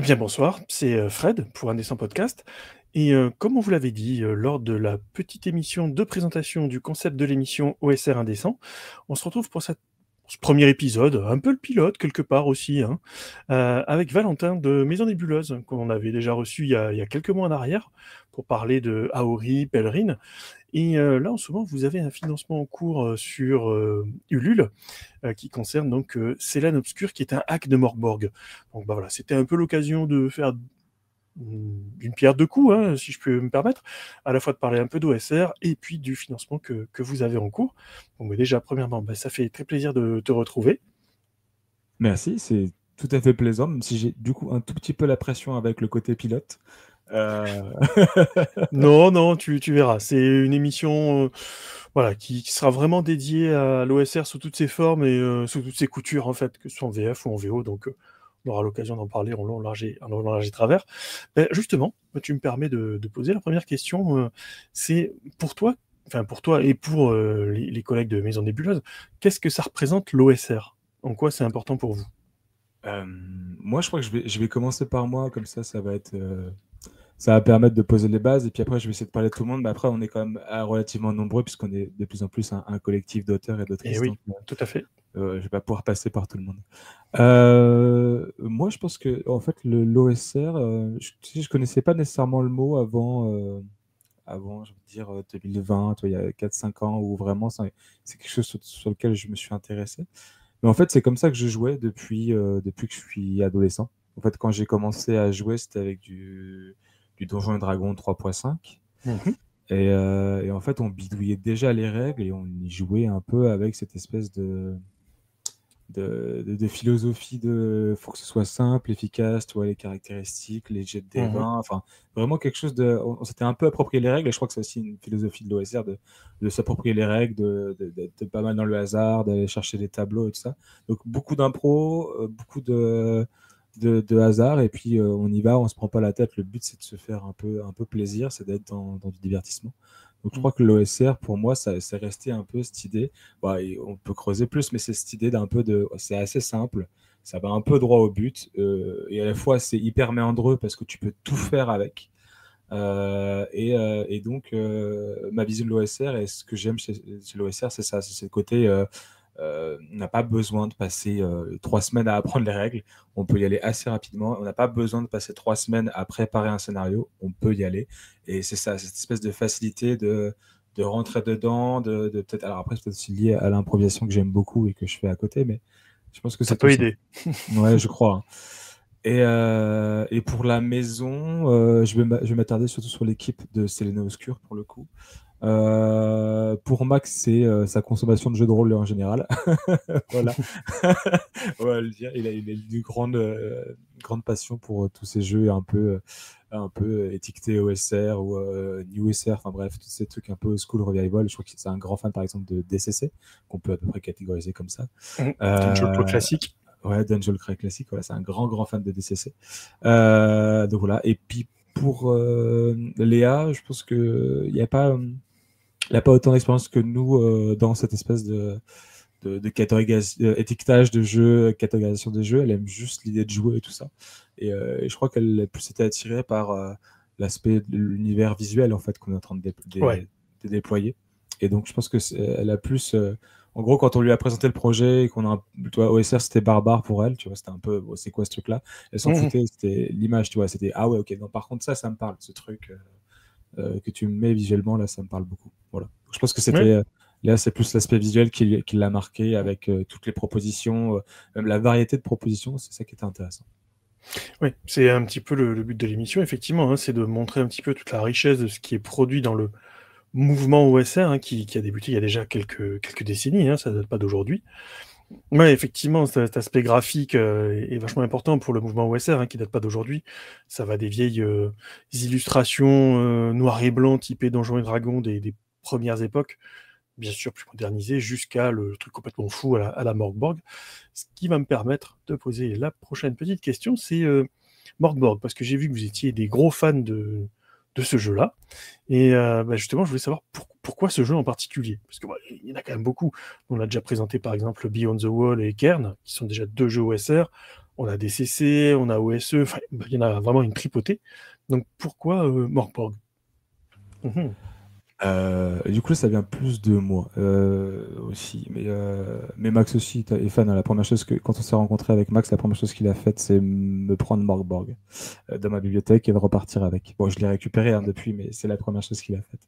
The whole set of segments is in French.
Eh bien bonsoir, c'est Fred pour Indécent Podcast. Et comme on vous l'avait dit lors de la petite émission de présentation du concept de l'émission OSR Indécent, on se retrouve pour ce premier épisode, un peu le pilote quelque part aussi, hein, avec Valentin de Maison Nébuleuse, qu'on avait déjà reçu il y a quelques mois en arrière, pour parler de Aori, Pèlerine. Et là, en ce moment, vous avez un financement en cours sur Ulule, qui concerne donc Célan Obscur, qui est un hack de Morgborg. Donc bah voilà, c'était un peu l'occasion de faire une pierre deux coups, hein, si je peux me permettre, à la fois de parler un peu d'OSR et puis du financement que vous avez en cours. Donc bah, déjà, premièrement, bah, ça fait très plaisir de te retrouver. Merci, c'est tout à fait plaisant, même si j'ai du coup un tout petit peu la pression avec le côté pilote. Euh, Non, non, tu verras. C'est une émission voilà, qui sera vraiment dédiée à l'OSR sous toutes ses formes et sous toutes ses coutures, en fait, que ce soit en VF ou en VO. Donc, on aura l'occasion d'en parler en long, large et travers. Ben, justement, tu me permets de poser la première question. C'est pour toi, enfin pour toi et pour les collègues de Maison Nébuleuse, qu'est-ce que ça représente l'OSR? En quoi c'est important pour vous? Moi, je crois que je vais commencer par moi, comme ça va être, ça va permettre de poser les bases, et puis après, je vais essayer de parler de tout le monde, mais après, on est quand même relativement nombreux, puisqu'on est de plus en plus un collectif d'auteurs et Eh d'autrices, oui, donc tout à fait. je vais pas pouvoir passer par tout le monde. Moi, je pense que en fait, l'OSR, tu sais, je connaissais pas nécessairement le mot avant, je veux dire, 2020, il y a 4-5 ans, où vraiment, c'est quelque chose sur lequel je me suis intéressé. Mais en fait, c'est comme ça que je jouais depuis que je suis adolescent. En fait, quand j'ai commencé à jouer, c'était avec du Donjons et Dragons 3.5. Mhm. Et en fait, on bidouillait déjà les règles et on y jouait un peu avec cette espèce de philosophie de faut que ce soit simple, efficace, tu vois, les caractéristiques, les jets de Mhm. D20, enfin, vraiment quelque chose de. On s'était un peu approprié les règles, et je crois que c'est aussi une philosophie de l'OSR de s'approprier les règles, d'être pas mal dans le hasard, d'aller chercher des tableaux et tout ça. Donc, beaucoup d'impro, beaucoup de hasard, et puis on y va, on se prend pas la tête. Le but, c'est de se faire un peu plaisir, c'est d'être dans du divertissement. Donc, je Mhm. crois que l'OSR, pour moi, ça, c'est resté un peu cette idée. Bah, et on peut creuser plus, mais c'est cette idée d'un peu de. C'est assez simple, ça va un peu droit au but, et à la fois, c'est hyper méandreux parce que tu peux tout faire avec. Et donc, ma vision de l'OSR et ce que j'aime chez l'OSR, c'est ça, c'est le côté. On n'a pas besoin de passer 3 semaines à apprendre les règles. On peut y aller assez rapidement. On n'a pas besoin de passer 3 semaines à préparer un scénario. On peut y aller. Et c'est ça, cette espèce de facilité de rentrer dedans, de peut-être. Alors après, c'est peut-être aussi lié à l'improvisation que j'aime beaucoup et que je fais à côté, mais je pense que Ça c'est tout peut ça. aider. Ouais, je crois, hein. Et pour la maison, je vais m'attarder surtout sur l'équipe de Selena Obscur pour le coup. Pour Max, c'est sa consommation de jeux de rôle en général. Voilà. On va le dire. Il a une grande passion pour tous ces jeux un peu étiquetés OSR ou New OSR, enfin bref, tous ces trucs un peu school revival. Je crois que c'est un grand fan par exemple de DCC, qu'on peut à peu près catégoriser comme ça. Mhm. C'est un jeu de Euh, classique. ouais, Dungeon Craig classique, voilà, c'est un grand fan de DCC. Donc voilà. Et puis pour Léa, je pense que il a pas autant d'expérience que nous dans cette espèce de étiquetage de jeux, catégorisation des jeux. Elle aime juste l'idée de jouer et tout ça. Et je crois qu'elle a plus été attirée par l'aspect de l'univers visuel en fait qu'on est en train Ouais. de déployer. Et donc je pense que elle a plus. En gros, quand on lui a présenté le projet et qu'on a tu vois, OSR, c'était barbare pour elle, tu vois, c'était un peu, bon, c'est quoi ce truc-là? Elle s'en Mhm. foutait, c'était l'image, tu vois, c'était ah ouais, ok, non, par contre, ça me parle, ce truc que tu me mets visuellement, là, ça me parle beaucoup. Voilà. Je pense que Ouais. là, c'est plus l'aspect visuel qui l'a marqué avec toutes les propositions, même la variété de propositions, c'est ça qui était intéressant. Oui, c'est un petit peu le but de l'émission, effectivement, hein, c'est de montrer un petit peu toute la richesse de ce qui est produit dans le mouvement OSR, hein, qui a débuté il y a déjà quelques décennies, hein, ça date pas d'aujourd'hui. Ouais, effectivement, cet aspect graphique est vachement important pour le mouvement OSR, hein, qui date pas d'aujourd'hui. Ça va des vieilles illustrations noir et blanc typées Donjons et Dragons des premières époques, bien sûr plus modernisées, jusqu'à le truc complètement fou à la Morgborg. Ce qui va me permettre de poser la prochaine petite question, c'est Morgborg, parce que j'ai vu que vous étiez des gros fans de ce jeu-là. Et bah, justement, je voulais savoir pourquoi ce jeu en particulier. Parce que il y en a quand même beaucoup. On a déjà présenté par exemple Beyond the Wall et Kern, qui sont déjà deux jeux OSR. on a DCC, on a OSE, enfin, il y en a vraiment une tripotée. Donc pourquoi Morkborg? Du coup, ça vient plus de moi aussi. Mais Max aussi est fan. La première chose quand on s'est rencontré avec Max, la première chose qu'il a faite, c'est me prendre Morkborg dans ma bibliothèque et de repartir avec. Bon, je l'ai récupéré depuis, mais c'est la première chose qu'il a faite.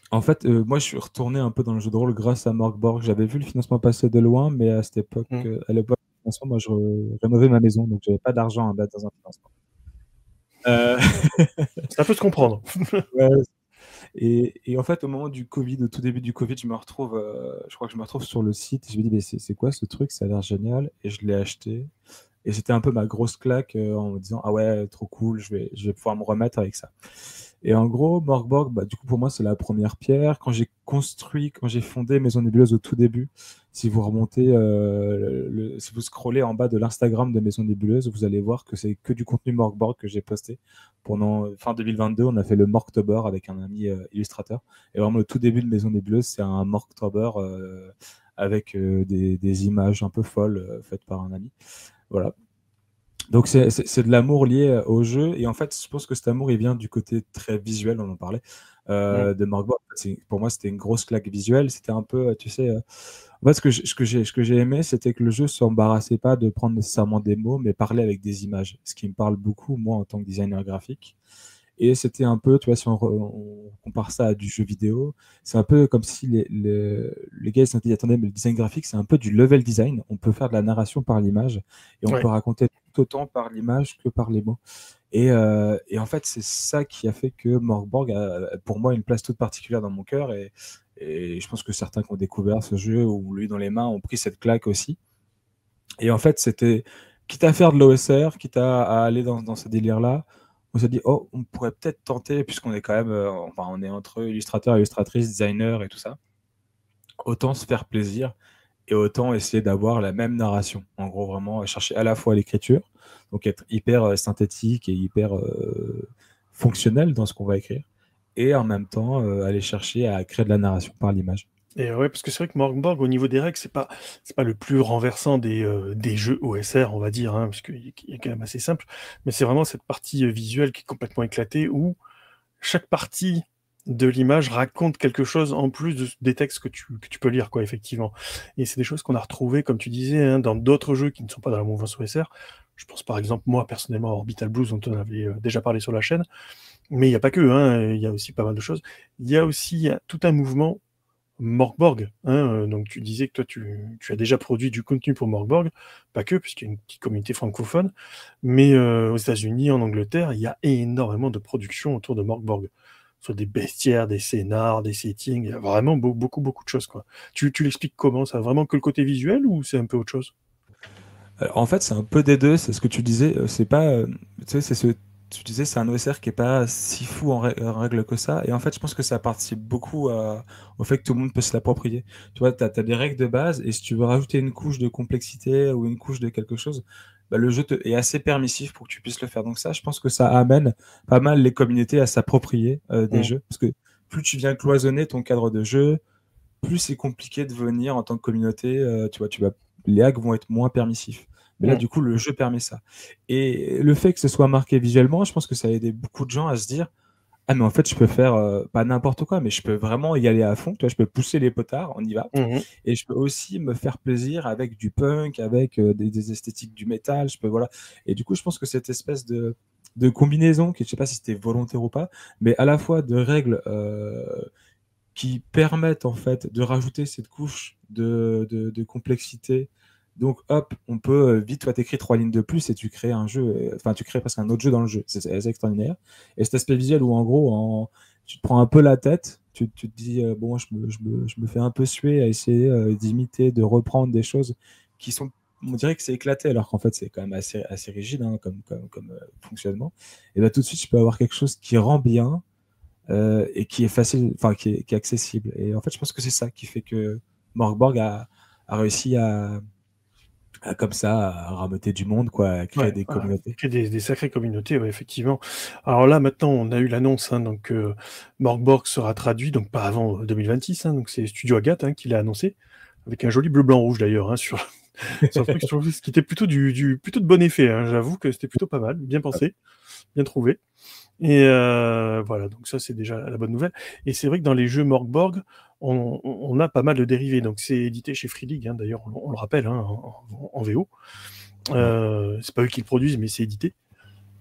En fait, moi, je suis retourné un peu dans le jeu de rôle grâce à Morkborg. J'avais vu le financement passer de loin, mais à cette époque, à l'époque du financement, moi, je rénovais ma maison, donc j'avais pas d'argent à mettre dans un financement. Ça peut se comprendre. Ouais. Et en fait, au moment du Covid, au tout début du Covid, je crois que je me retrouve sur le site. Et je me dis, mais c'est quoi ce truc? Ça a l'air génial. Et je l'ai acheté. Et c'était un peu ma grosse claque en me disant, ah ouais, trop cool, je vais pouvoir me remettre avec ça. Et en gros, Morkborg, du coup, pour moi, c'est la première pierre. Quand j'ai fondé Maison Nébuleuse au tout début, si vous remontez, si vous scrollez en bas de l'Instagram de Maison Nébuleuse, vous allez voir que c'est que du contenu Morkborg que j'ai posté. Pendant fin 2022, on a fait le Morktober avec un ami illustrateur. Et vraiment, le tout début de Maison Nébuleuse, c'est un Morktober avec des images un peu folles faites par un ami. Voilà. Donc c'est de l'amour lié au jeu, et en fait je pense que cet amour il vient du côté très visuel, on en parlait, de Morkborg. Pour moi c'était une grosse claque visuelle, c'était un peu, tu sais, en fait ce que j'ai aimé, c'était que le jeu s'embarrassait pas de prendre nécessairement des mots, mais parler avec des images, ce qui me parle beaucoup moi en tant que designer graphique. Et c'était un peu, tu vois, si on compare ça à du jeu vidéo, c'est un peu comme si les gars ils se sont dit, attendez, mais le design graphique, c'est un peu du level design. On peut faire de la narration par l'image et on peut raconter tout autant par l'image que par les mots. Et en fait, c'est ça qui a fait que Morkborg a, pour moi, une place toute particulière dans mon cœur. Et je pense que certains qui ont découvert ce jeu ou lui dans les mains ont pris cette claque aussi. Et en fait, c'était, quitte à faire de l'OSR, quitte à aller dans ce délire-là, on s'est dit, oh, on pourrait peut-être tenter, puisqu'on est quand même, on est entre illustrateurs, illustratrices, designers et tout ça, autant se faire plaisir et autant essayer d'avoir la même narration. En gros, vraiment chercher à la fois l'écriture, donc être hyper synthétique et hyper fonctionnel dans ce qu'on va écrire, et en même temps aller chercher à créer de la narration par l'image. Et ouais, parce que c'est vrai que Morkborg, au niveau des règles, c'est pas le plus renversant des jeux OSR, on va dire, hein, parce qu'il est quand même assez simple. Mais c'est vraiment cette partie visuelle qui est complètement éclatée, où chaque partie de l'image raconte quelque chose en plus des textes que tu peux lire, quoi, effectivement. Et c'est des choses qu'on a retrouvées, comme tu disais, hein, dans d'autres jeux qui ne sont pas dans la mouvance OSR. Je pense par exemple, moi, personnellement, à Orbital Blues, dont on avait déjà parlé sur la chaîne. Mais il n'y a pas que, hein, il y a aussi pas mal de choses. Il y a aussi tout un mouvement Morkborg, hein, donc tu disais que toi tu as déjà produit du contenu pour Morkborg, pas que, puisqu'il y a une petite communauté francophone, mais aux États-Unis, en Angleterre, il y a énormément de productions autour de Morkborg, soit des bestiaires, des scénars, des settings, il y a vraiment beaucoup de choses, quoi. Tu l'expliques comment? Ça a vraiment que le côté visuel ou c'est un peu autre chose? En fait, c'est un peu des deux, c'est ce que tu disais, c'est pas, tu sais, tu disais, c'est un OSR qui est pas si fou en règle que ça, et en fait, je pense que ça participe beaucoup au fait que tout le monde peut se l'approprier. Tu vois, t'as des règles de base, et si tu veux rajouter une couche de complexité ou une couche de quelque chose, le jeu est assez permissif pour que tu puisses le faire. Donc ça, je pense que ça amène pas mal les communautés à s'approprier des jeux, parce que plus tu viens cloisonner ton cadre de jeu, plus c'est compliqué de venir en tant que communauté, les hacks vont être moins permissifs. Mais là, du coup, le jeu permet ça. Et le fait que ce soit marqué visuellement, je pense que ça a aidé beaucoup de gens à se dire, ah, mais en fait, je peux faire pas n'importe quoi, mais je peux vraiment y aller à fond. Tu vois, je peux pousser les potards, on y va. Et je peux aussi me faire plaisir avec du punk, avec des esthétiques du métal. Voilà. Et du coup, je pense que cette espèce de combinaison, qui je sais pas si c'était volontaire ou pas, mais à la fois de règles qui permettent en fait de rajouter cette couche de complexité. Donc hop, on peut vite, toi t'écris 3 lignes de plus et tu crées un jeu, enfin tu crées presque un autre jeu dans le jeu. C'est extraordinaire. Et cet aspect visuel où en gros, tu te prends un peu la tête, tu te dis, bon, je me fais un peu suer à essayer d'imiter, de reprendre des choses qui sont, on dirait que c'est éclaté, alors qu'en fait c'est quand même assez rigide hein, comme fonctionnement. Et là tout de suite, tu peux avoir quelque chose qui rend bien, et qui est facile, enfin qui est accessible. Et en fait, je pense que c'est ça qui fait que Morkborg a réussi à comme ça à rameuter du monde, quoi, à créer des communautés. Créer des sacrées communautés, ouais, effectivement. Alors là, maintenant, on a eu l'annonce, hein, donc Morkborg sera traduit, donc pas avant 2026, hein, donc c'est Studio Agathe hein, qui l'a annoncé, avec un joli bleu, blanc, rouge d'ailleurs, hein, C'est un truc, je trouve, ce qui était plutôt plutôt de bon effet, hein. J'avoue que c'était plutôt pas mal, bien pensé, bien trouvé. Et voilà, donc ça c'est déjà la bonne nouvelle. Et c'est vrai que dans les jeux Morgborg, on a pas mal de dérivés. Donc c'est édité chez Free League, hein, d'ailleurs, on le rappelle, hein, en VO. Ouais. C'est pas eux qui le produisent, mais c'est édité.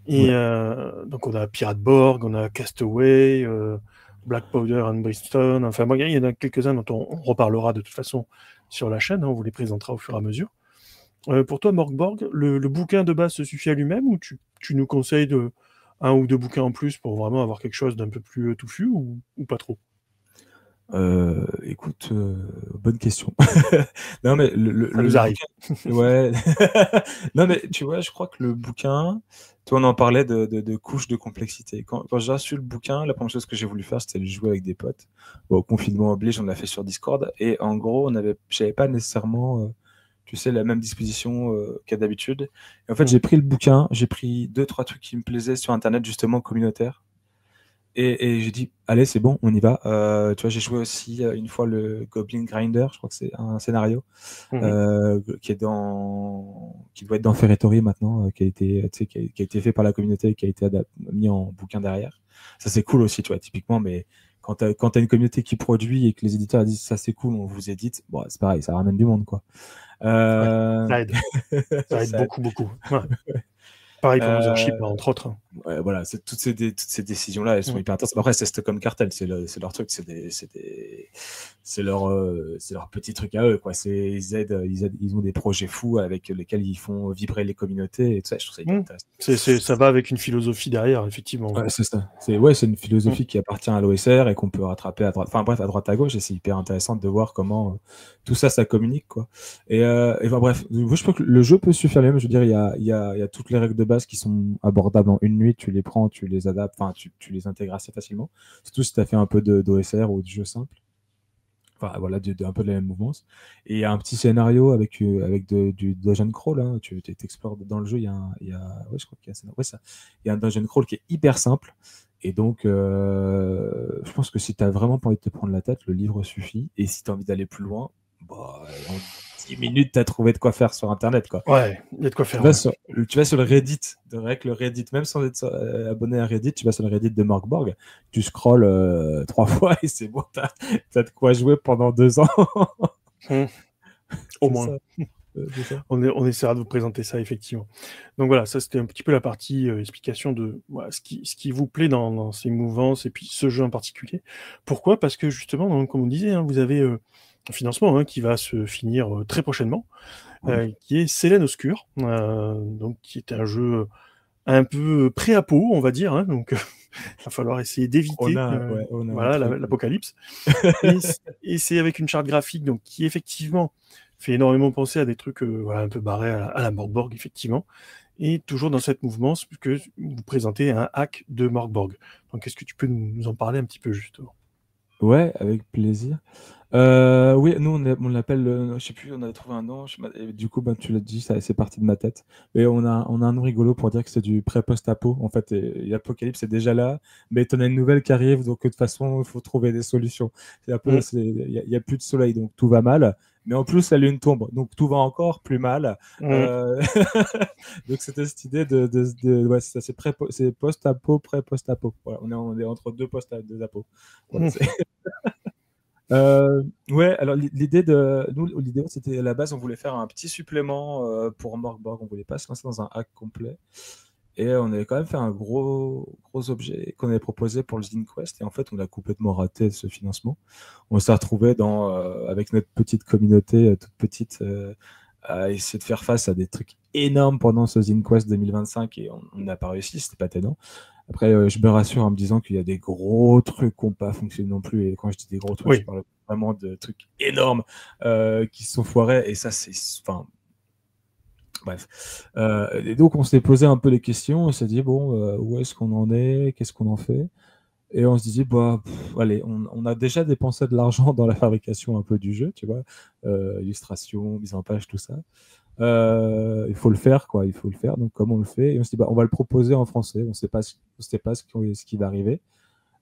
Et Ouais. donc on a Pirate Borg, on a Castaway, Black Powder and Brimstone. Enfin, bon, il y en a quelques-uns dont on reparlera de toute façon sur la chaîne, hein, on vous les présentera au fur et à mesure. Pour toi, Morgborg, le bouquin de base se suffit à lui-même ou tu nous conseilles un ou deux bouquins en plus pour vraiment avoir quelque chose d'un peu plus touffu ou pas trop? Écoute, bonne question. Non, mais Ça nous le arrive. bouquin, ouais. Non, mais tu vois, je crois que le bouquin, toi, on en parlait de couches de complexité. Quand j'ai reçu le bouquin, la première chose que j'ai voulu faire, c'était le jouer avec des potes. Bon, confinement oblige, on l'a fait sur Discord. Et en gros, j'avais pas nécessairement, tu sais, la même disposition qu'à d'habitude. Et en fait, j'ai pris le bouquin, j'ai pris 2-3 trucs qui me plaisaient sur Internet, justement, communautaire. Et j'ai dit, allez, c'est bon, on y va. Tu vois, j'ai joué aussi une fois le Goblin Grinder, je crois que c'est un scénario Mhm. qui doit être dans Ferretory maintenant, qui a été, tu sais, qui a été fait par la communauté et qui a été mis en bouquin derrière. Ça, c'est cool aussi, tu vois, typiquement, mais quand t'as une communauté qui produit et que les éditeurs disent ça, c'est cool, on vous édite, bon, c'est pareil, ça ramène du monde, quoi. Ouais, Euh... ça aide. Ça aide ça- beaucoup, beaucoup. Ouais. Pareil pour Mothership, euh, entre autres, hein. Ouais, voilà, toutes ces décisions-là, elles sont Mm. hyper intéressantes. Après, c'est Stockholm Cartel, c'est leur truc, c'est leur petit truc à eux, quoi. Ils ont des projets fous avec lesquels ils font vibrer les communautés et tout ça. Je trouve ça hyper Mm. intéressant. Ça va avec une philosophie derrière, effectivement. Ouais. Ouais, c'est ça. C'est une Mm. philosophie qui appartient à l'OSR et qu'on peut rattraper à droite, enfin bref, à droite à gauche, et c'est hyper intéressant de voir comment tout ça, ça communique, quoi. Et enfin, bref, moi, je pense que le jeu peut suffire lui-même. Je veux dire, il y a toutes les règles de base qui sont abordables en une nuit. Tu les prends, tu les adaptes, enfin, tu les intègres assez facilement. Surtout si tu as fait un peu d'OSR ou de jeu simple. Enfin, voilà, un peu de la même mouvance. Et il y a un petit scénario avec du dungeon crawl, hein. Tu explores dans le jeu, ouais, je crois qu'il y a un scénario. Ouais, ça. Il y a un dungeon crawl qui est hyper simple. Et donc, je pense que si tu as vraiment pas envie de te prendre la tête, le livre suffit. Et si tu as envie d'aller plus loin, bah, en 10 minutes, tu as trouvé de quoi faire sur Internet, quoi. Ouais, il y a de quoi Tu faire. vas Ouais. sur, tu vas sur le Reddit, de règle le Reddit, même sans être abonné à Reddit, tu vas sur le Reddit de Morgborg, tu scrolles 3 fois et c'est bon, t'as de quoi jouer pendant 2 ans. Mm. Au C'est moins. ça. C'est ça. On essaiera de vous présenter ça, effectivement. Donc voilà, ça c'était un petit peu la partie explication de voilà, ce qui vous plaît dans ces mouvances et puis ce jeu en particulier. Pourquoi? Parce que justement, donc, comme on disait, hein, vous avez un financement, hein, qui va se finir très prochainement, Ouais. qui est Selen Oscur, donc qui est un jeu un peu pré-apo, on va dire, hein, donc il va falloir essayer d'éviter On a un voilà, truc. l'apocalypse. Et c'est avec une charte graphique donc, qui effectivement fait énormément penser à des trucs voilà, un peu barrés à la Morgborg, effectivement. Et toujours dans cette mouvance, puisque vous présentez un hack de Morgborg. Donc est-ce que tu peux nous en parler un petit peu justement? Ouais, avec plaisir. Oui, nous on l'appelle, je sais plus, on avait trouvé un nom. Et du coup, ben, tu l'as dit, c'est parti de ma tête. Et on a un nom rigolo pour dire que c'est du pré-post-apo. En fait, et l'apocalypse est déjà là, mais t'en as une nouvelle qui arrive, donc de toute façon, il faut trouver des solutions. C'est un peu, Mm. il y a plus de soleil, donc tout va mal. Mais en plus, la lune tombe, donc tout va encore plus mal. Mm. Euh, Donc c'était cette idée ouais, c'est ça, c'est post-apo, pré-post-apo. Voilà, on est entre deux post-apo. Voilà, Mm. ouais, alors l'idée, c'était à la base, on voulait faire un petit supplément pour Morgborg, on voulait pas se lancer dans un hack complet. Et on avait quand même fait un gros objet qu'on avait proposé pour le Zine Quest. Et en fait, on a complètement raté ce financement. On s'est retrouvé avec notre petite communauté, toute petite, à essayer de faire face à des trucs énormes pendant ce Zine Quest 2025. Et on n'a pas réussi, c'était pas tellement. Après, je me rassure en me disant qu'il y a des gros trucs qui n'ont pas fonctionné non plus. Et quand je dis des gros trucs, je Oui. parle vraiment de trucs énormes qui se sont foirés. Et ça, c'est. Enfin, bref. Et donc, on s'est posé un peu les questions. On s'est dit, bon, où est-ce qu'on en est? Qu'est-ce qu'on en fait? Et on se disait, bah, allez, on a déjà dépensé de l'argent dans la fabrication un peu du jeu, tu vois. Illustration, mise en page, tout ça. Il faut le faire, quoi. Il faut le faire. Donc, comment on le fait? Et on se dit, bah, on va le proposer en français. On ne sait pas, ce qui va arriver.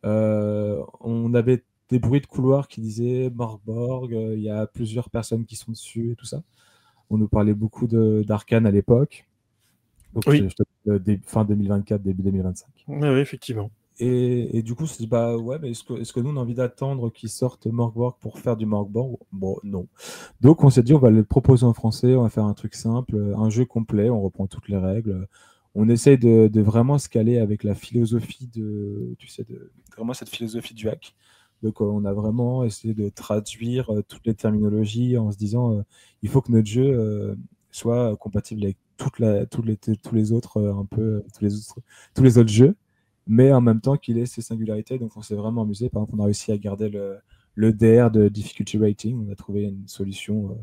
On avait des bruits de couloir qui disaient Morgborg, il y a plusieurs personnes qui sont dessus et tout ça. On nous parlait beaucoup d'Arcane à l'époque. Donc, Oui. Fin 2024, début 2025. Oui, effectivement. Et du coup, on s'est dit, bah ouais, mais est-ce que nous, on a envie d'attendre qu'ils sortent Morkborg pour faire du Morkborg? Bon, non. Donc, on s'est dit, on va le proposer en français, on va faire un truc simple, un jeu complet, on reprend toutes les règles. On essaye de vraiment se caler avec la philosophie tu sais, vraiment cette philosophie du hack. Donc, on a vraiment essayé de traduire toutes les terminologies en se disant, il faut que notre jeu soit compatible avec tous les autres, tous les autres jeux, mais en même temps qu'il ait ses singularités. Donc, on s'est vraiment amusé. Par exemple, on a réussi à garder le DR de difficulty rating. On a trouvé une solution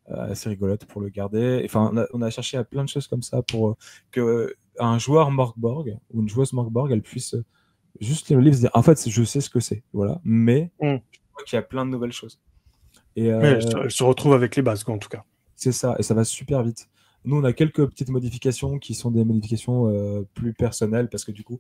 assez rigolote pour le garder. Enfin, on a cherché à plein de choses comme ça pour que un joueur Morkborg ou une joueuse Morkborg, elle puisse juste lire le livre et se dire, en fait, je sais ce que c'est, voilà. Mais je crois qu'il y a plein de nouvelles choses. Et Elle se retrouve avec les bases, quoi, en tout cas. c'est ça, et ça va super vite. Nous, on a quelques petites modifications qui sont des modifications plus personnelles parce que du coup,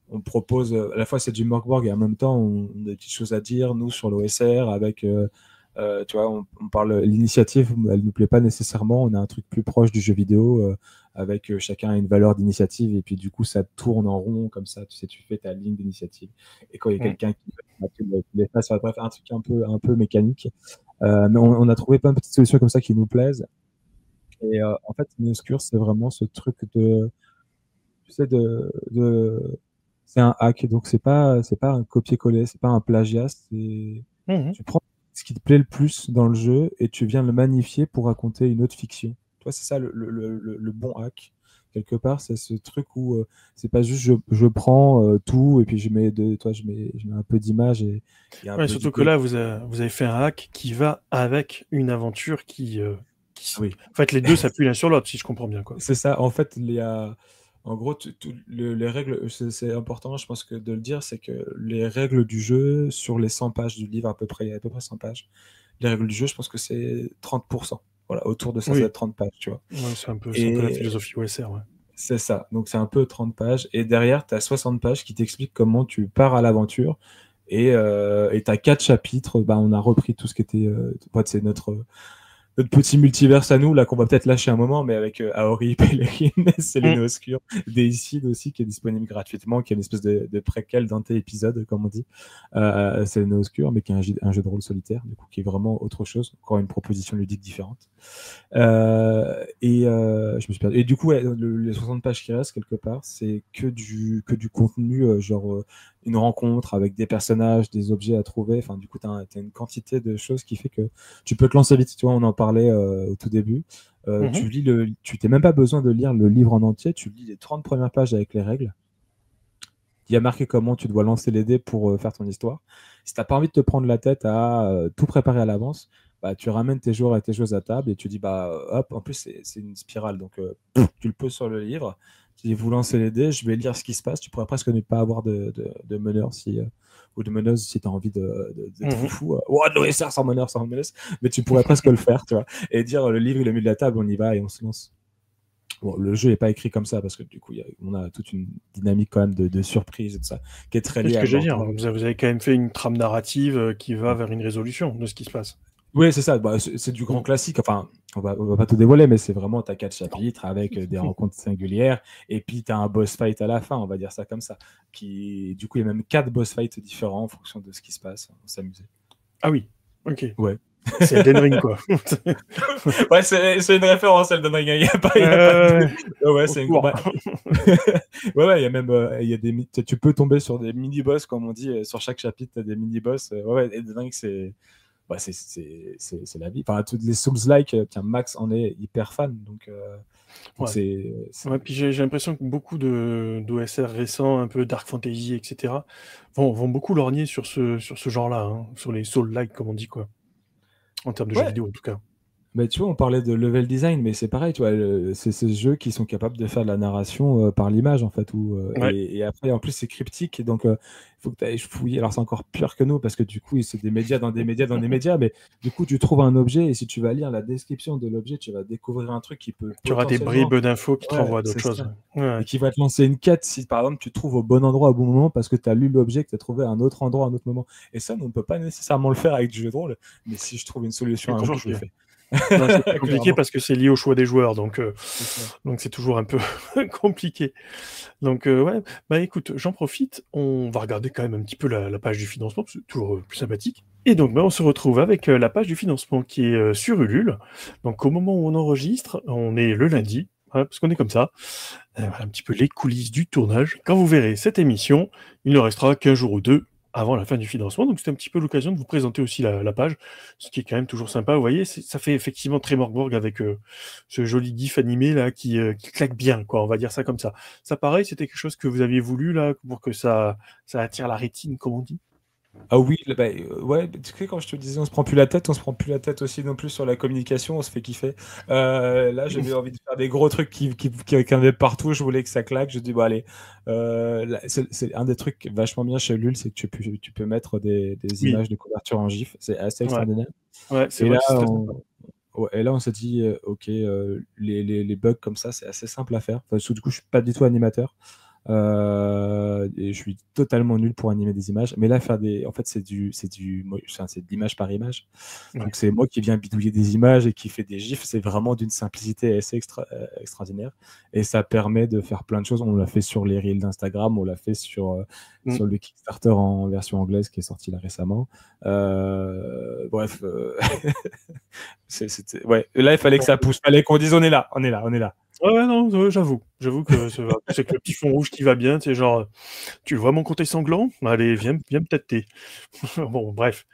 on propose à la fois c'est du Morkborg et en même temps on a des petites choses à dire nous sur l'OSR avec tu vois on parle l'initiative, elle nous plaît pas nécessairement, on a un truc plus proche du jeu vidéo avec chacun a une valeur d'initiative et puis du coup ça tourne en rond comme ça, tu sais, tu fais ta ligne d'initiative et quand il y a quelqu'un qui les fasse, bref, un truc un peu mécanique, mais on a trouvé plein de petites solutions comme ça qui nous plaisent. Et en fait Neoscure c'est vraiment ce truc de tu sais c'est un hack, donc c'est pas un copier-coller, c'est pas un plagiat, c'est tu prends ce qui te plaît le plus dans le jeu et tu viens le magnifier pour raconter une autre fiction. Tu vois, c'est ça le bon hack. Quelque part, c'est ce truc où c'est pas juste je prends tout et puis je mets un peu d'image et un Ouais, peu surtout que d'idée. là, vous avez fait un hack qui va avec une aventure Oui. En fait, les deux s'appuient l'un sur l'autre, si je comprends bien, quoi. C'est ça. En fait, en gros, les règles, c'est important, je pense que de le dire, c'est que les règles du jeu, sur les 100 pages du livre, il y a à peu près 100 pages, les règles du jeu, je pense que c'est 30%. Voilà, autour de ça, ça va Oui. être 30 pages, tu vois. Ouais, c'est un peu la Et philosophie OSR, ouais. c'est ça. Donc, c'est un peu 30 pages. Et derrière, tu as 60 pages qui t'expliquent comment tu pars à l'aventure. Et tu as 4 chapitres. Bah, on a repris tout ce qui était. C'est notre petit multiverse à nous, là, qu'on va peut-être lâcher un moment, mais avec Aori, Pèlerine, Selene Oscure, Deicide aussi, qui est disponible gratuitement, qui est une espèce de préquel d'un épisode, comme on dit. Selene Oscure, mais qui est un jeu de rôle solitaire, du coup, qui est vraiment autre chose, encore une proposition ludique différente. Je me suis perdu. Et du coup, ouais, les 60 pages qui restent quelque part, c'est que du contenu, genre une rencontre avec des personnages, des objets à trouver. Enfin, du coup, tu as une quantité de choses qui fait que tu peux te lancer vite. Tu vois, on en parlait au tout début. Tu t'es même pas besoin de lire le livre en entier. Tu lis les 30 premières pages avec les règles. Il y a marqué comment tu dois lancer les dés pour faire ton histoire. Si t'as pas envie de te prendre la tête à tout préparer à l'avance, bah, tu ramènes tes joueurs et tes joueuses à table et tu dis, bah, hop, en plus, c'est une spirale. Donc, tu le poses sur le livre. Tu dis, vous lancez les dés, je vais lire ce qui se passe. Tu pourrais presque ne pas avoir de meneur ou de meneuse si tu as envie de foufou. De l'OSR sans meneur, sans meneuse. Mais tu pourrais presque le faire, tu vois. Et dire, le livre, il est mis de la table, on y va et on se lance. Bon, le jeu n'est pas écrit comme ça parce que du coup, on a toute une dynamique quand même de surprise et tout ça qui est très C'est liée ce à que j'allais dire. Morkborg. Vous avez quand même fait une trame narrative qui va vers une résolution de ce qui se passe. Oui, c'est ça. Bah, c'est du grand classique. Enfin, on va pas tout dévoiler, mais c'est vraiment, t'as 4 chapitres avec des rencontres singulières et puis t'as un boss fight à la fin, on va dire ça comme ça. Du coup, il y a même 4 boss fights différents en fonction de ce qui se passe. On s'amusait. Ah oui, ok. Ouais. C'est Elden Ring, quoi. Ouais, c'est une référence, Elden Ring. Il n'y a pas de... Ouais, c'est une... ouais, il y a même tu peux tomber sur des mini-boss, comme on dit, sur chaque chapitre, tu as des mini-boss. Ouais, Elden Ring, c'est la vie. Enfin, toutes les Souls-like, tiens, Max en est hyper fan, donc ouais, puis j'ai l'impression que beaucoup d'OSR récents, un peu Dark Fantasy, etc., vont beaucoup lorgner sur ce genre-là, hein, sur les Souls-like, comme on dit, quoi. En termes de jeux vidéo, en tout cas. Mais tu vois, on parlait de level design, mais c'est pareil, tu vois, c'est ces jeux qui sont capables de faire de la narration par l'image, en fait, et après, en plus, c'est cryptique, donc il faut que tu ailles fouiller. Alors, c'est encore pire que nous, parce que du coup, c'est des médias dans des médias dans des médias, mais du coup, tu trouves un objet, et si tu vas lire la description de l'objet, tu vas découvrir un truc qui peut Tu auras des bribes d'infos qui te renvoient à d'autres choses. Et qui va te lancer une quête si, par exemple, tu trouves au bon endroit au bon moment, parce que tu as lu l'objet, que tu as trouvé à un autre endroit à un autre moment. Et ça, on ne peut pas nécessairement le faire avec du jeu de rôle, mais si je trouve une solution un jour, je le fais. Non, c'est plus compliqué Clairement. parce que c'est lié au choix des joueurs, C'est ça. donc c'est toujours un peu compliqué. Donc ouais, bah écoute, j'en profite, on va regarder quand même un petit peu la page du financement, c'est toujours plus sympathique. Et donc bah, on se retrouve avec la page du financement qui est sur Ulule. Donc au moment où on enregistre, on est le lundi, voilà, parce qu'on est comme ça. Voilà un petit peu les coulisses du tournage. Quand vous verrez cette émission, il ne restera qu'un jour ou deux avant la fin du financement. Donc c'était un petit peu l'occasion de vous présenter aussi la page, ce qui est quand même toujours sympa. Vous voyez, ça fait effectivement très Morgborg avec ce joli gif animé là qui claque bien, quoi. On va dire ça comme ça. Ça pareil, c'était quelque chose que vous aviez voulu là pour que ça attire la rétine, comme on dit. Ah oui, bah, ouais, tu sais, quand je te disais on se prend plus la tête, on se prend plus la tête aussi non plus sur la communication, on se fait kiffer. Là, j'avais envie de faire des gros trucs qui avaient partout, je voulais que ça claque. Je dis, bon, allez, là, c'est un des trucs vachement bien chez Lul, c'est que tu peux mettre des Oui, images de couverture en GIF, c'est assez ouais, extraordinaire. ouais, c'est Et vrai là, que c'est très sympa. ouais, et là, on s'est dit, ok, les bugs comme ça, c'est assez simple à faire. Enfin, du coup, je suis pas du tout animateur. Et je suis totalement nul pour animer des images. Mais là, en fait, c'est de l'image par image. Ouais. Donc, c'est moi qui viens bidouiller des images et qui fait des gifs. C'est vraiment d'une simplicité assez extraordinaire. Et ça permet de faire plein de choses. On l'a fait sur les reels d'Instagram, on l'a fait Mm. sur le Kickstarter en version anglaise qui est sorti là récemment. Bref, ouais. Là, il fallait que ça pousse. Il fallait qu'on dise on est là, on est là, on est là. Ouais, ouais, non, j'avoue que c'est que le petit fond rouge qui va bien, c'est genre, tu vois mon côté sanglant? Allez, viens me tâter. Bon, bref,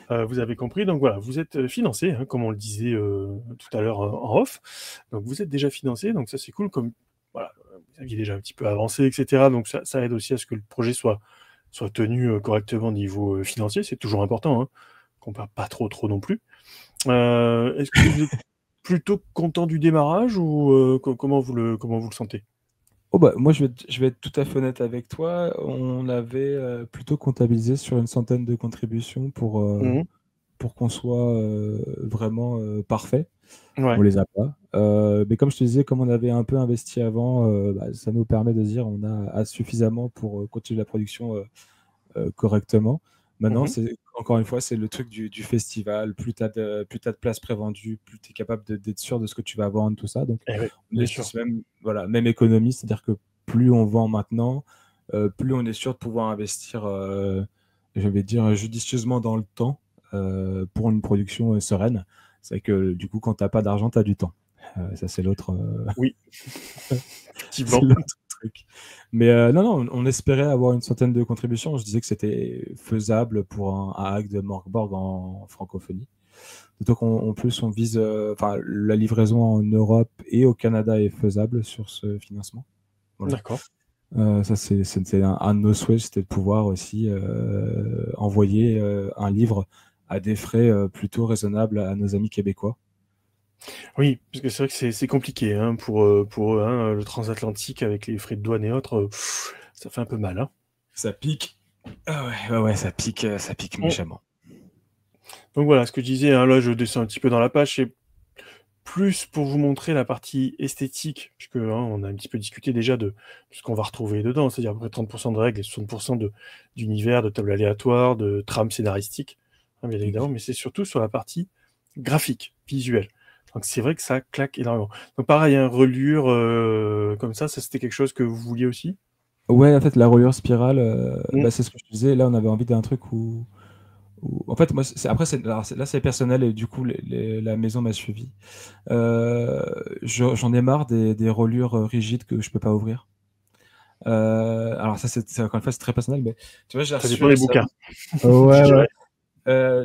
vous avez compris. Donc voilà, vous êtes financé, hein, comme on le disait tout à l'heure en off. Donc vous êtes déjà financé, donc ça c'est cool. Comme voilà, vous aviez déjà un petit peu avancé, etc. Donc ça aide aussi à ce que le projet soit tenu correctement au niveau financier. C'est toujours important, hein, qu'on perd pas trop non plus. Est-ce que vous êtes plutôt content du démarrage ou comment vous le sentez? Oh bah, moi, je vais être tout à fait honnête avec toi. On avait plutôt comptabilisé sur une centaine de contributions Mhm. pour qu'on soit vraiment parfait. On Ouais, les a pas. Mais comme je te disais, comme on avait un peu investi avant, bah, ça nous permet de dire on a suffisamment pour continuer la production correctement. Maintenant, mhm. c'est encore une fois, c'est le truc du festival. Plus t'as de places prévendues, plus tu es capable d'être sûr de ce que tu vas vendre, tout ça. Donc, Eh oui, on bien est sûr. sur même, voilà, même économie, c'est-à-dire que plus on vend maintenant, plus on est sûr de pouvoir investir, je vais dire, judicieusement dans le temps pour une production sereine. C'est que du coup, quand tu n'as pas d'argent, tu as du temps. Ça, c'est l'autre. Oui, C'est effectivement. l'autre truc. Mais non, non, on espérait avoir une centaine de contributions. Je disais que c'était faisable pour un hack de Morkborg en francophonie. D'autant qu'en plus, on vise, enfin, la livraison en Europe et au Canada est faisable sur ce financement. Voilà. D'accord. Ça, c'était un de nos souhaits, c'était de pouvoir aussi envoyer un livre à des frais plutôt raisonnables à nos amis québécois. Oui, parce que c'est vrai que c'est compliqué hein, pour eux, hein, le transatlantique avec les frais de douane et autres, ça fait un peu mal. Hein. Ça pique. Ah ouais, ouais, ouais, ça pique Bon. méchamment. Donc voilà, ce que je disais, hein, là je descends un petit peu dans la page, c'est plus pour vous montrer la partie esthétique, puisque hein, on a un petit peu discuté déjà de ce qu'on va retrouver dedans, c'est-à-dire à peu près 30% de règles et 60% d'univers, de tables aléatoires, de trames scénaristiques, hein, bien évidemment, mais c'est surtout sur la partie graphique, visuelle. Donc c'est vrai que ça claque énormément. Donc pareil, un reliure comme ça c'était quelque chose que vous vouliez aussi? Ouais, en fait, la reliure spirale, Mm. bah, c'est ce que je te disais. Là, on avait envie d'un truc en fait, moi, après, là, c'est personnel et du coup, la maison m'a suivi. J'en ai marre des reliures rigides que je peux pas ouvrir. Alors ça, encore une fois, c'est très personnel, mais tu vois, j'ai Ça reçu dépend des bouquins, récemment. Ouais, je ouais. dirais.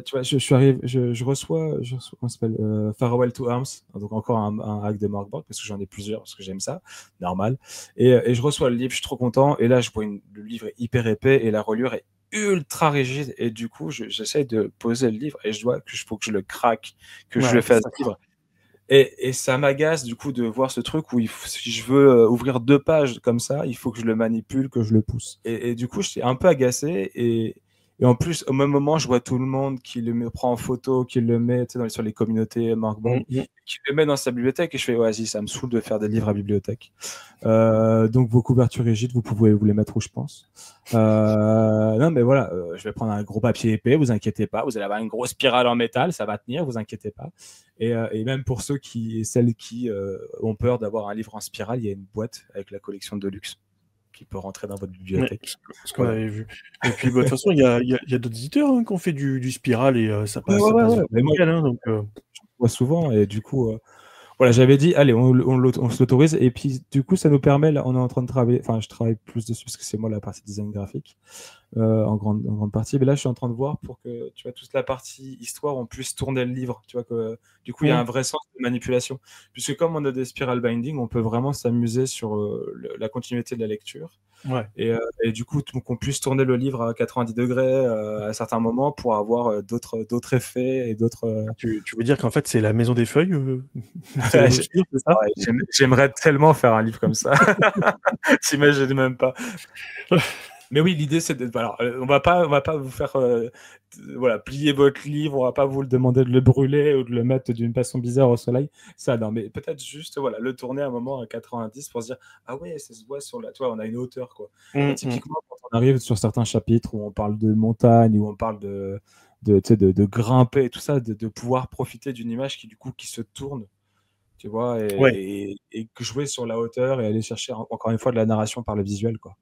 Tu vois, je reçois, comment ça s'appelle, Farewell to Arms, donc encore un hack de Mark Borg, parce que j'en ai plusieurs, parce que j'aime ça, normal. Et je reçois le livre, je suis trop content, et là, je vois le livre est hyper épais, et la reliure est ultra rigide, et du coup, j'essaie de poser le livre, et faut que je le craque, que je le Ouais, fasse ça vivre. Et ça m'agace du coup de voir ce truc où si je veux ouvrir 2 pages comme ça, il faut que je le manipule, que je le pousse. Et du coup, j'étais un peu agacé Et en plus, au même moment, je vois tout le monde qui prend en photo, qui le met sur les communautés Markbound, qui le met dans sa bibliothèque. Et je fais, vas-y, ça me saoule de faire des livres à bibliothèque. Donc, vos couvertures rigides, vous pouvez vous les mettre où je pense. Non, mais voilà, je vais prendre un gros papier épais, vous inquiétez pas. Vous allez avoir une grosse spirale en métal, ça va tenir, vous inquiétez pas. Et même pour celles qui ont peur d'avoir un livre en spirale, il y a une boîte avec la collection de luxe qui peut rentrer dans votre bibliothèque. Ce qu'on avait vu. Et puis, de toute façon, il y a d'autres éditeurs qui ont fait du spiral et ça passe, Mais moi, nickel. Donc, je vois souvent et du coup, voilà, j'avais dit, allez, on se l'autorise. Et puis, du coup, ça nous permet, là, on est en train de travailler, enfin, je travaille plus dessus parce que c'est moi la partie design graphique en grande partie. Mais là, je suis en train de voir pour que, tu vois, toute la partie histoire, on puisse tourner le livre. Tu vois, que du coup, il y a un vrai sens de manipulation. Puisque comme on a des spiral binding, on peut vraiment s'amuser sur la continuité de la lecture. Ouais. Et du coup, qu'on puisse tourner le livre à 90 degrés à certains moments pour avoir d'autres effets et d'autres. Tu veux dire qu'en fait, c'est la maison des feuilles c'est ça? J'aimerais tellement faire un livre comme ça. T'imagines même pas. Mais oui, l'idée, c'est de. Alors, on va pas vous faire plier votre livre, on va pas vous le demander de le brûler ou de le mettre d'une façon bizarre au soleil. Ça, non, mais peut-être juste le tourner à un moment à 90 pour se dire ah ouais, ça se voit sur la. Tu vois, on a une hauteur, quoi. Typiquement, quand on arrive sur certains chapitres où on parle de montagne, où on parle de grimper et tout ça, de pouvoir profiter d'une image qui se tourne. Tu vois, et que jouer sur la hauteur et aller chercher encore une fois de la narration par le visuel, quoi.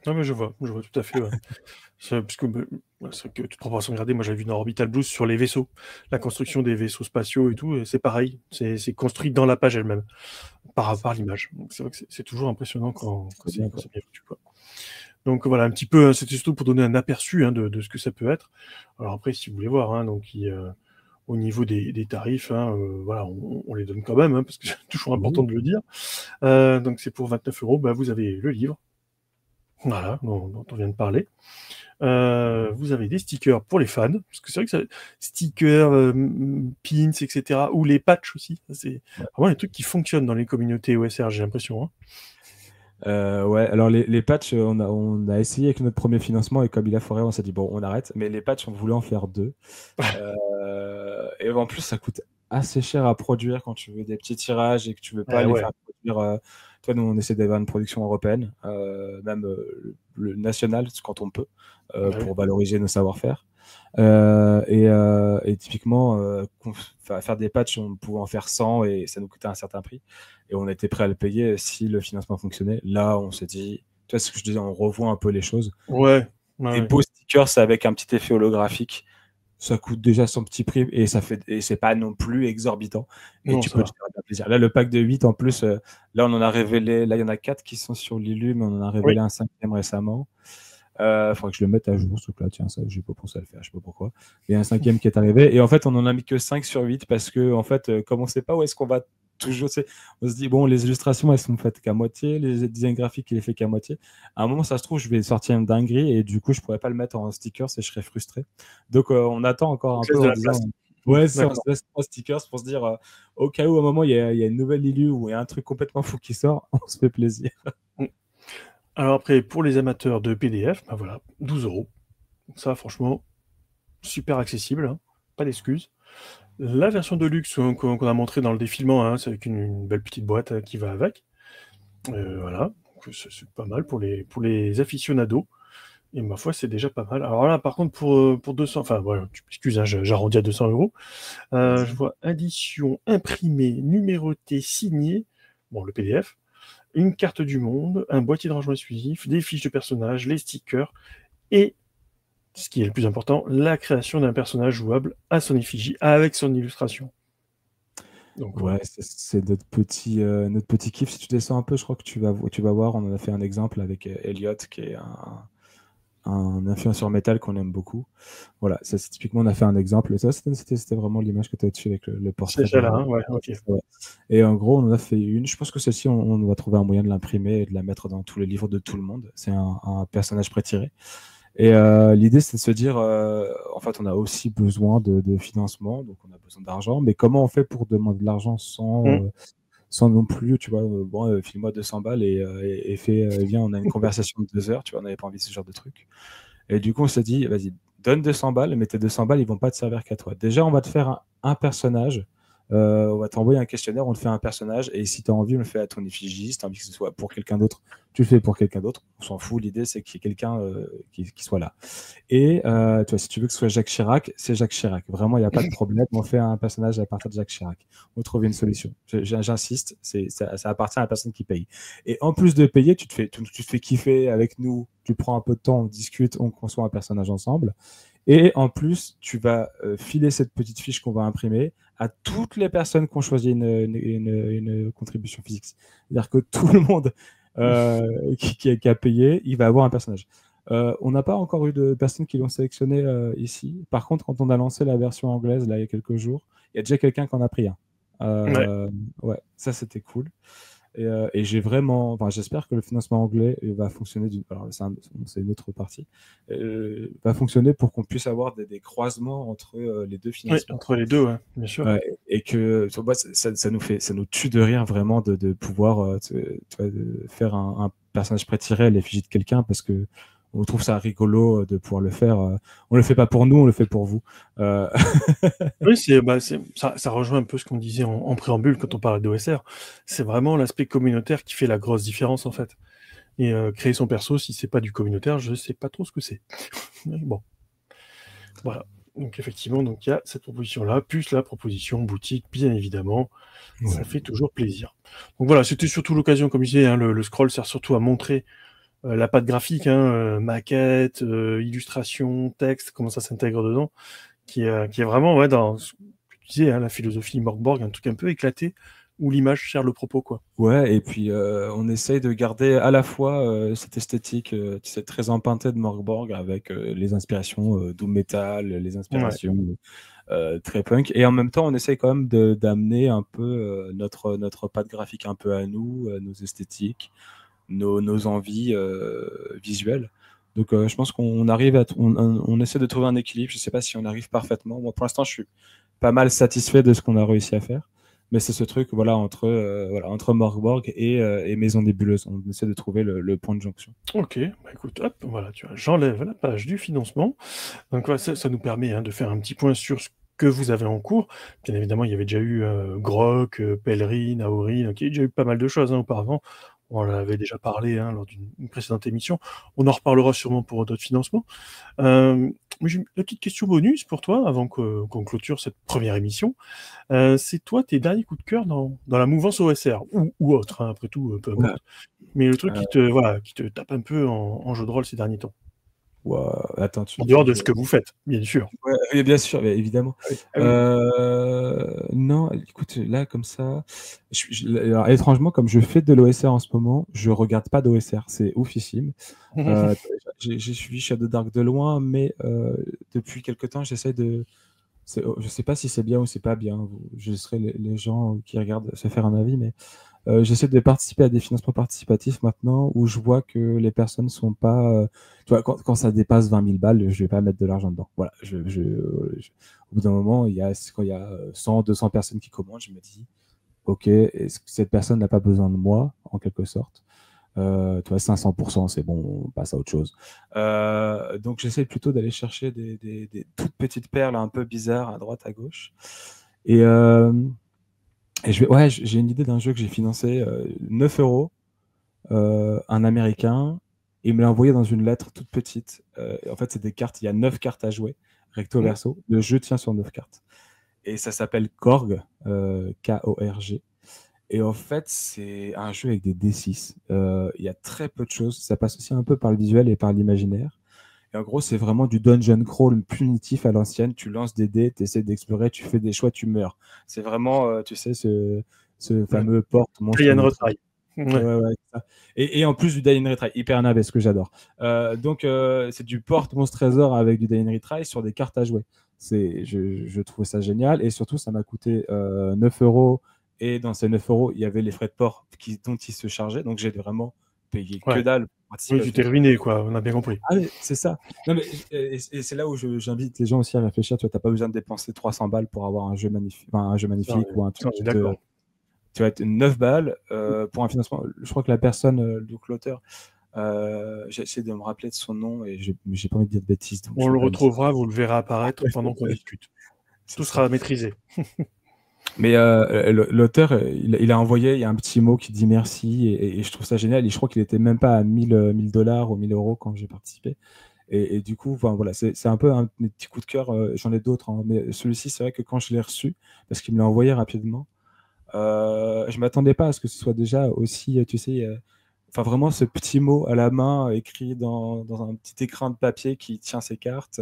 Non, mais je vois tout à fait. Ouais. Parce que, c'est que toute proportion gardée, moi j'avais vu dans Orbital Blues sur les vaisseaux, la construction des vaisseaux spatiaux et tout, et c'est pareil, c'est construit dans la page elle-même, par l'image. Donc c'est vrai que c'est toujours impressionnant quand c'est bien foutu, quoi. Donc voilà, un petit peu, c'était surtout pour donner un aperçu de ce que ça peut être. Alors après, si vous voulez voir, donc au niveau des tarifs, voilà, on les donne quand même, parce que c'est toujours important de le dire. Donc c'est pour 29 €, vous avez le livre, voilà, dont on vient de parler. Vous avez des stickers pour les fans, parce que c'est vrai que ça, stickers, pins, etc., ou les patchs aussi. C'est vraiment des trucs qui fonctionnent dans les communautés OSR, j'ai l'impression. Ouais, alors les patchs, on a essayé avec notre premier financement et comme il a foiré, on s'est dit bon, on arrête. Mais les patchs, on voulait en faire 2. Et en plus, ça coûte assez cher à produire quand tu veux des petits tirages et que tu veux pas les faire produire. Toi, nous, on essaie d'avoir une production européenne, même le national quand on peut, pour valoriser nos savoir-faire. Et typiquement, faire des patchs, on pouvait en faire 100 et ça nous coûtait un certain prix. Et on était prêt à le payer si le financement fonctionnait. Là, on s'est dit, tu vois ce que je disais, on revoit un peu les choses. Des beaux stickers avec un petit effet holographique, ça coûte déjà son petit prix et c'est pas non plus exorbitant. Et non, tu peux te faire plaisir. Là, le pack de 8, en plus, là, on en a révélé, là, il y en a 4 qui sont sur Lilu, mais on en a révélé un 5e récemment. Faudrait que je le mette à jour, ce truc-là. Tiens, ça, j'ai pas pensé à le faire, je sais pas pourquoi. Il y a un 5e qui est arrivé. Et en fait, on en a mis que 5 sur 8 parce que, en fait, comme on sait pas où est-ce qu'on va toujours, on se dit, bon, les illustrations, elles sont faites qu'à moitié, les designs graphiques, il est fait qu'à moitié. À un moment, ça se trouve, je vais sortir une dinguerie et du coup, je pourrais pas le mettre en stickers et je serais frustré. Donc, on attend encore un peu en disant, ouais, c'est on se laisse 3 stickers pour se dire, au cas où, à un moment, il y a une nouvelle Lilu ou il y a un truc complètement fou qui sort, on se fait plaisir. Alors après, pour les amateurs de PDF, voilà, 12 €. Ça, franchement, super accessible, pas d'excuses. La version de luxe qu'on a montré dans le défilement, c'est avec une belle petite boîte qui va avec. Voilà, c'est pas mal pour les aficionados. Et ma foi, c'est déjà pas mal. Alors là, par contre, pour 200, enfin voilà, tu m'excuses, j'arrondis à 200 €. Je vois édition imprimée, numérotée, signée, bon, le PDF, une carte du monde, un boîtier de rangement exclusif, des fiches de personnages, les stickers, et, ce qui est le plus important, la création d'un personnage jouable à son effigie, avec son illustration. Donc, ouais, c'est notre petit kiff. Si tu descends un peu, je crois que tu vas voir, on en a fait un exemple avec Elliot, qui est un influenceur métal qu'on aime beaucoup. Voilà, ça, c'est typiquement, on a fait un exemple. Ça, c'était vraiment l'image que tu as dessus avec le portrait. C'est celle-là, ouais, ok. Et en gros, on en a fait une. Je pense que celle-ci, on va trouver un moyen de l'imprimer et de la mettre dans tous les livres de tout le monde. C'est un personnage pré-tiré. Et l'idée, c'est de se dire, en fait, on a aussi besoin de financement, donc on a besoin d'argent, mais comment on fait pour demander de l'argent sans non plus, tu vois, bon, file-moi 200 balles et viens, on a une conversation de 2 heures, tu vois, on n'avait pas envie de ce genre de truc. Et du coup, on s'est dit, vas-y, donne 200 balles, mais tes 200 balles, ils vont pas te servir qu'à toi. Déjà, on va te faire un personnage. On va t'envoyer un questionnaire, on te fait un personnage, et si tu as envie, on le fait à ton effigie. Si tu as envie que ce soit pour quelqu'un d'autre, tu le fais pour quelqu'un d'autre. On s'en fout. L'idée, c'est qu'il y ait quelqu'un qui soit là. Et tu vois, si tu veux que ce soit Jacques Chirac, c'est Jacques Chirac. Vraiment, il n'y a pas de problème. On fait un personnage à partir de Jacques Chirac. On trouve une solution. J'insiste, ça appartient à la personne qui paye. Et en plus de payer, tu te fais kiffer avec nous. Tu prends un peu de temps, on discute, on conçoit un personnage ensemble. Et en plus, tu vas filer cette petite fiche qu'on va imprimer à toutes les personnes qui ont choisi une contribution physique. C'est-à-dire que tout le monde qui a payé, il va avoir un personnage. On n'a pas encore eu de personnes qui l'ont sélectionné ici. Par contre, quand on a lancé la version anglaise, là, il y a quelques jours, il y a déjà quelqu'un qui en a pris un. Ouais, ça, c'était cool. Et j'espère que le financement anglais va fonctionner. Alors, c'est une autre partie. Va fonctionner pour qu'on puisse avoir des croisements entre les deux financements. Oui, entre les deux, ouais, bien sûr. Ouais, et que ça nous tue de rire vraiment de pouvoir de faire un personnage prétiré à l'effigie de quelqu'un, parce que on trouve ça rigolo de pouvoir le faire. On le fait pas pour nous, on le fait pour vous. Oui, ça rejoint un peu ce qu'on disait en préambule quand on parlait d'OSR. C'est vraiment l'aspect communautaire qui fait la grosse différence, en fait. Et créer son perso, si c'est pas du communautaire, je sais pas trop ce que c'est. Bon, voilà. Donc effectivement, il y a cette proposition-là, plus la proposition boutique, bien évidemment. Ouais. Ça fait toujours plaisir. Donc voilà, c'était surtout l'occasion, comme je disais, hein, le scroll sert surtout à montrer la patte graphique, maquette, illustration, texte, comment ça s'intègre dedans, qui est vraiment dans ce que tu disais, la philosophie Morkborg, un truc un peu éclaté, où l'image sert le propos, quoi. Ouais, et puis on essaye de garder à la fois cette esthétique très empruntée de Morkborg, avec les inspirations doom metal, les inspirations très punk, et en même temps on essaye quand même d'amener un peu notre patte graphique un peu à nous, nos esthétiques, nos envies visuelles. Donc je pense qu'on arrive on essaie de trouver un équilibre. Je sais pas si on arrive parfaitement. Moi pour l'instant je suis pas mal satisfait de ce qu'on a réussi à faire. Mais c'est ce truc entre Morkborg et Maison Nébuleuse. On essaie de trouver le point de jonction. Ok, écoute, hop, voilà, tu vois, j'enlève la page du financement. Donc voilà, ça nous permet de faire un petit point sur ce que vous avez en cours. Bien évidemment, il y avait déjà eu Grok, Pèlerine, Aurine, il y a déjà eu pas mal de choses auparavant. On en avait déjà parlé lors d'une précédente émission. On en reparlera sûrement pour d'autres financements. J'ai une petite question bonus pour toi, avant qu'on clôture cette première émission. C'est toi, tes derniers coups de cœur dans la mouvance OSR, ou autre, après tout, peu importe. Mais le truc qui te tape un peu en jeu de rôle ces derniers temps. Attends, en dehors de ce que vous faites, bien sûr. Oui, bien sûr, évidemment. Non, écoute, là, comme ça, alors, étrangement, comme je fais de l'OSR en ce moment, je regarde pas d'OSR, c'est oufissime. J'ai suivi Shadow Dark de loin, mais depuis quelque temps, j'essaie de... Je sais pas si c'est bien ou c'est pas bien. Je laisserai les gens qui regardent se faire un avis, mais j'essaie de participer à des financements participatifs maintenant, où je vois que les personnes sont pas... tu vois, quand ça dépasse 20 000 balles, je vais pas mettre de l'argent dedans. Voilà, au bout d'un moment, quand il y a 100, 200 personnes qui commandent, je me dis, ok, est-ce que cette personne n'a pas besoin de moi, en quelque sorte? Tu vois, 500%, c'est bon, on passe à autre chose. Donc j'essaie plutôt d'aller chercher des toutes petites perles un peu bizarres à droite, à gauche. Et j'ai une idée d'un jeu que j'ai financé 9 €, un américain, et il me l'a envoyé dans une lettre toute petite. En fait, c'est des cartes, il y a 9 cartes à jouer, recto verso. Le jeu tient sur 9 cartes. Et ça s'appelle Korg, K-O-R-G. Et en fait, c'est un jeu avec des D6. Il y a très peu de choses. Ça passe aussi un peu par le visuel et par l'imaginaire. Et en gros, c'est vraiment du dungeon crawl punitif à l'ancienne. Tu lances des dés, tu essaies d'explorer, tu fais des choix, tu meurs. C'est vraiment, tu sais, ce fameux porte monstre. Die and Retry. Ouais, ça. Et en plus du Die and Retry, hyper navet, ce que j'adore. Donc, c'est du porte monstre trésor avec du Die and Retry sur des cartes à jouer. Je trouve ça génial. Et surtout, ça m'a coûté 9 €. Et dans ces 9 €, il y avait les frais de port dont ils se chargeaient. Donc, j'ai vraiment payé que dalle. Oui, tu t'es ruiné, quoi. On a bien compris. Ah, c'est ça. Non, mais, et c'est là où j'invite les gens aussi à réfléchir. Tu vois, t'as pas besoin de dépenser 300 balles pour avoir un jeu magnifique, ou un truc. D'accord. Tu vas être 9 balles pour un financement. Je crois que la personne, donc l'auteur, J'ai essayé de me rappeler de son nom et j'ai pas envie de dire de bêtises. Donc On je le vais pas le dire. retrouvera, vous le verrez apparaître pendant qu'on discute. C'est Tout ça. sera maîtrisé. Mais l'auteur, il a envoyé, il y a un petit mot qui dit merci et je trouve ça génial. Et je crois qu'il était même pas à 1000 dollars ou 1000 euros quand j'ai participé. Et du coup, enfin, voilà, c'est un peu un mes petits coups de cœur. J'en ai d'autres, hein, mais celui-ci, c'est vrai que quand je l'ai reçu, parce qu'il me l'a envoyé rapidement, je m'attendais pas à ce que ce soit déjà aussi, tu sais, enfin vraiment ce petit mot à la main écrit dans un petit écrin de papier qui tient ses cartes.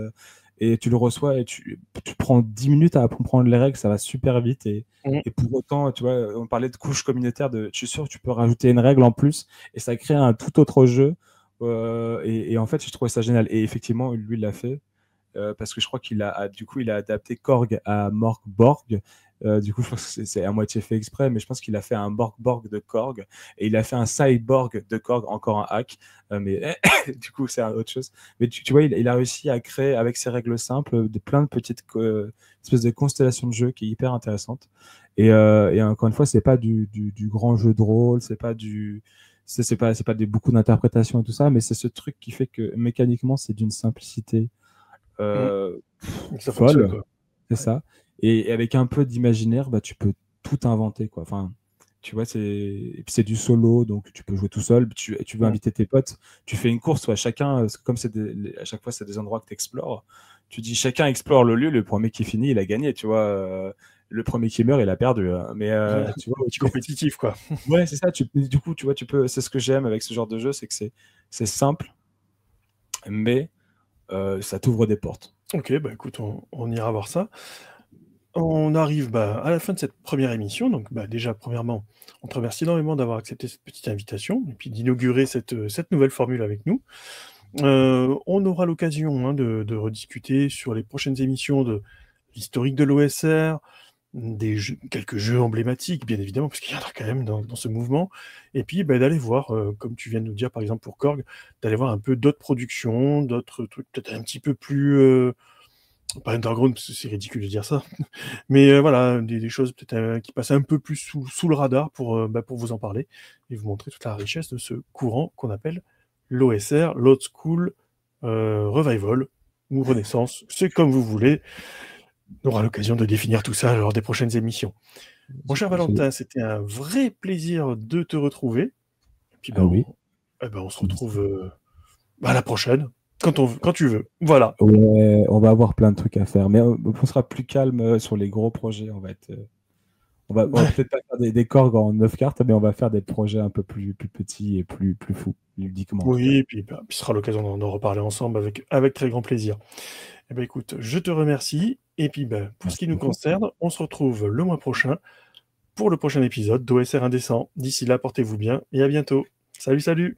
Et tu le reçois et tu prends 10 minutes à comprendre les règles, ça va super vite. Mmh. Et pour autant, tu vois, on parlait de couche communautaire, je suis sûr que tu peux rajouter une règle en plus et ça crée un tout autre jeu. Et en fait, j'ai trouvé ça génial. Et effectivement, lui, il l'a fait. Parce que je crois du coup, il a adapté Korg à Morkborg. Du coup, je pense que c'est à moitié fait exprès, mais je pense qu'il a fait un Morkborg de Korg et il a fait un Cyborg de Korg, encore un hack. Mais du coup, c'est autre chose. Mais tu vois, il a réussi à créer avec ses règles simples plein de petites espèces de constellations de jeu qui est hyper intéressante. Et encore une fois, c'est pas du grand jeu de rôle, c'est pas beaucoup d'interprétation et tout ça, mais c'est ce truc qui fait que mécaniquement, c'est d'une simplicité Mmh. euh, Ça fonctionne, folle, quoi. c'est Ouais. ça. Et avec un peu d'imaginaire, bah, tu peux tout inventer, quoi. Enfin, tu vois, et puis c'est du solo, donc tu peux jouer tout seul. Tu veux Mmh. inviter tes potes, tu fais une course, ouais, chacun, comme à chaque fois, c'est des endroits que tu explores. Tu dis, chacun explore le lieu, le premier qui finit, il a gagné, tu vois. Le premier qui meurt, il a perdu, hein. Mais tu vois, Petit compétitif, quoi. ouais, c'est ça. Du coup, tu vois, c'est ce que j'aime avec ce genre de jeu, c'est que c'est simple, mais ça t'ouvre des portes. OK, bah, écoute, on ira voir ça. On arrive, bah, à la fin de cette première émission, donc, bah, déjà, premièrement, on te remercie énormément d'avoir accepté cette petite invitation et puis d'inaugurer cette nouvelle formule avec nous. On aura l'occasion, hein, de rediscuter sur les prochaines émissions de l'historique de l'OSR, des jeux quelques jeux emblématiques, bien évidemment, parce qu'il y en a quand même dans ce mouvement et puis, bah, d'aller voir, comme tu viens de nous dire, par exemple, pour Korg, d'aller voir un peu d'autres productions, d'autres trucs peut-être un petit peu plus, pas underground, parce que c'est ridicule de dire ça, mais voilà, des choses peut-être, qui passent un peu plus sous le radar bah, pour vous en parler et vous montrer toute la richesse de ce courant qu'on appelle l'OSR, l'Old School, Revival ou Renaissance, c'est comme vous voulez. On aura l'occasion de définir tout ça lors des prochaines émissions. Mon cher Valentin, c'était un vrai plaisir de te retrouver et puis, Ah ben, oui. on se retrouve, bah, à la prochaine, quand tu veux. Voilà. Ouais, on va avoir plein de trucs à faire, mais on sera plus calme sur les gros projets. On va peut-être pas faire des Korg en 9 cartes, mais on va faire des projets un peu plus petits et plus fous, ludiquement en tout cas. Oui, et puis, bah, ce sera l'occasion d'en reparler ensemble avec très grand plaisir. Eh ben, écoute, je te remercie et puis, bah, pour ce Merci qui nous beaucoup. concerne, on se retrouve le mois prochain pour le prochain épisode d'OSR Indécent. D'ici là, portez-vous bien et à bientôt. Salut, salut!